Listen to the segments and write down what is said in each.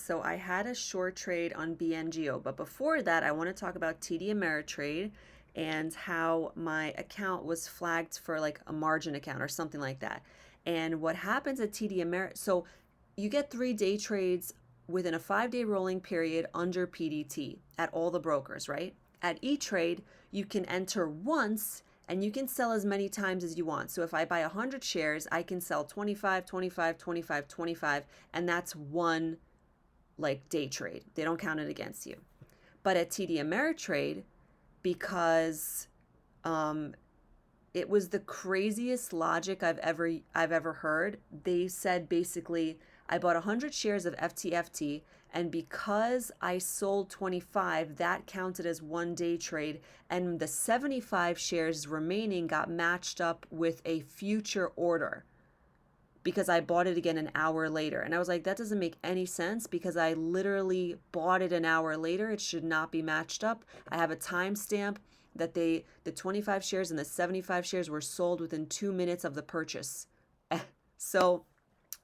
So I had a short trade on BNGO, but before that, I want to talk about TD Ameritrade and how my account was flagged for like a margin account or something like that. And what happens at TD Ameritrade, so you get 3 day trades within a 5 day rolling period under PDT at all the brokers, right? At E-Trade, you can enter once and you can sell as many times as you want. So if I buy 100 shares, I can sell 25, 25, 25, 25, and that's one like day trade. They don't count it against you. But at TD Ameritrade, because um, it was the craziest logic I've ever heard. They said basically, I bought 100 shares of FTFT, and because I sold 25, that counted as one day trade, and the 75 shares remaining got matched up with a future order because I bought it again an hour later. And I was like, that doesn't make any sense because I literally bought it an hour later. It should not be matched up. I have a timestamp that the 25 shares and the 75 shares were sold within 2 minutes of the purchase. So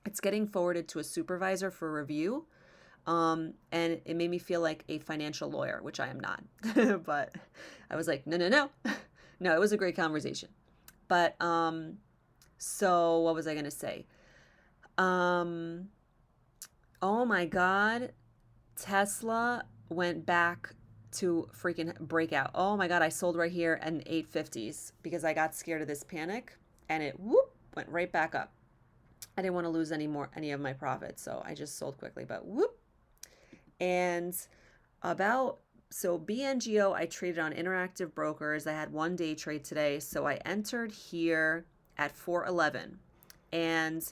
it's getting forwarded to a supervisor for review. And it made me feel like a financial lawyer, which I am not. But I was like, no, no, no. No, it was a great conversation. But so what was I gonna say? Um, oh my God, Tesla went back to freaking breakout. Oh my God, I sold right here in 850s because I got scared of this panic, and it whoop went right back up. I didn't want to lose any of my profits, so I just sold quickly, but whoop. And about so BNGO, I traded on Interactive Brokers. I had one day trade today, so I entered here at 411. And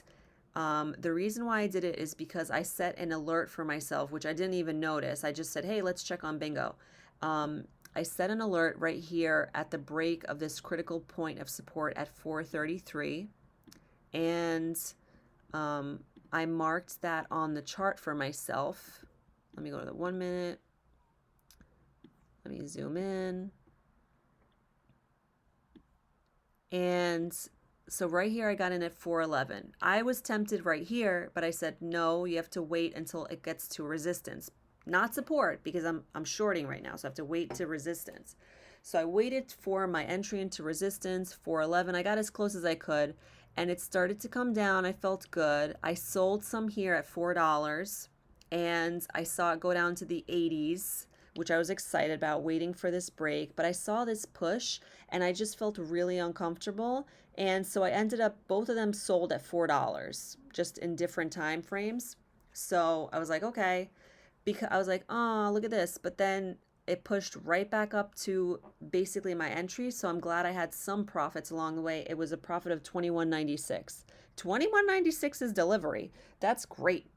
the reason why I did it is because I set an alert for myself, which I didn't even notice. I just said, hey, let's check on bingo. I set an alert right here at the break of this critical point of support at 433. And I marked that on the chart for myself. Let me go to the 1 minute. Let me zoom in. And so right here, I got in at 411. I was tempted right here, but I said, no, you have to wait until it gets to resistance. Not support, because I'm shorting right now, so I have to wait to resistance. So I waited for my entry into resistance, 411. I got as close as I could, and it started to come down. I felt good. I sold some here at $4, and I saw it go down to the 80s, which I was excited about, waiting for this break. But I saw this push, and I just felt really uncomfortable. And so I ended up, both of them sold at $4, just in different time frames. So I was like, okay, because I was like, oh, look at this. But then it pushed right back up to basically my entry. So I'm glad I had some profits along the way. It was a profit of 21.96. 21.96 is delivery. That's great.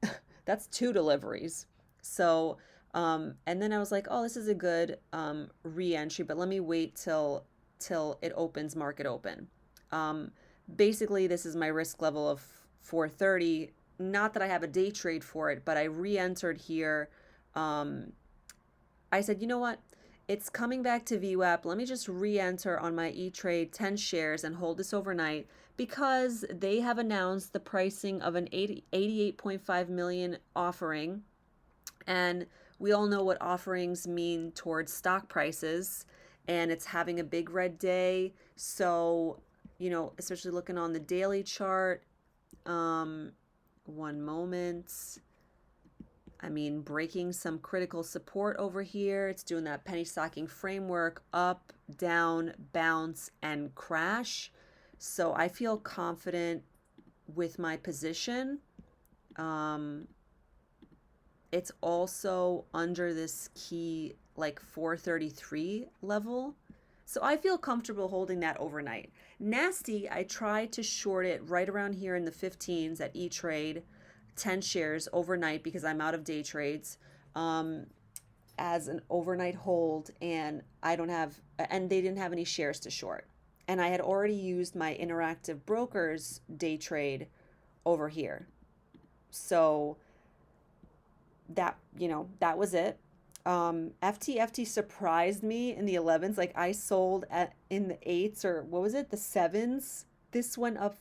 That's 2 deliveries. So and then I was like, oh, this is a good re-entry, but let me wait till it opens market open. Um, Basically, this is my risk level of 430. Not that I have a day trade for it, but I re-entered here. Um, I said, you know what? It's coming back to VWAP. Let me just re-enter on my E-Trade 10 shares and hold this overnight because they have announced the pricing of an 88.5 million offering. And we all know what offerings mean towards stock prices, and it's having a big red day. So, especially looking on the daily chart, one moment. I mean, breaking some critical support over here. It's doing that penny stocking framework, up, down, bounce, and crash. So I feel confident with my position. It's also under this key like 433 level. So I feel comfortable holding that overnight. Nasty, I tried to short it right around here in the 15s at E-Trade, 10 shares overnight because I'm out of day trades, as an overnight hold, and they didn't have any shares to short. And I had already used my Interactive Brokers day trade over here. So that was it. FTFT surprised me in the 11s. Like I sold in the 8s, or what was it, the 7s. This went up,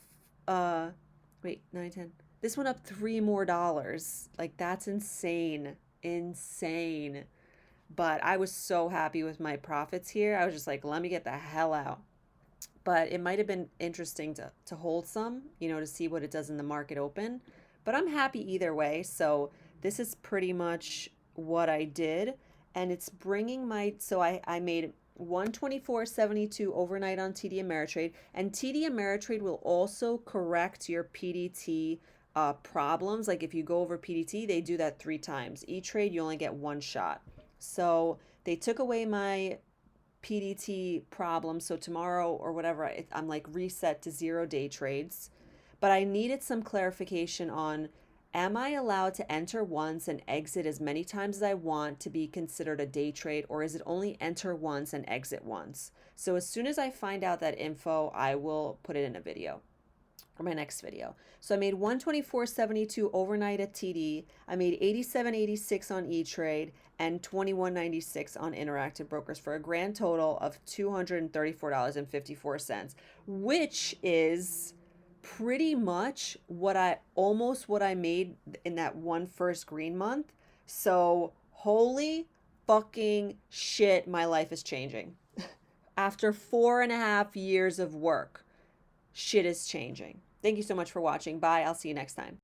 wait, 9, 10. This went up $3 more. Like that's insane. Insane. But I was so happy with my profits here. I was just like, let me get the hell out. But it might have been interesting to hold some, to see what it does in the market open. But I'm happy either way. So this is pretty much what I did. And it's bringing I made 124.72 overnight on TD Ameritrade. And TD Ameritrade will also correct your PDT problems. Like if you go over PDT, they do that 3 times. E-Trade, you only get one shot. So they took away my PDT problem. So tomorrow or whatever, I'm like reset to 0 day trades. But I needed some clarification on, am I allowed to enter once and exit as many times as I want to be considered a day trade, or is it only enter once and exit once? So as soon as I find out that info, I will put it in a video or my next video. So I made 124.72 overnight at TD. I made 87.86 on E-Trade and 21.96 on Interactive Brokers for a grand total of $234.54, which is pretty much what I made in that one first green month. So holy fucking shit, my life is changing. After 4.5 years of work, shit is changing. Thank you so much for watching. Bye. I'll see you next time.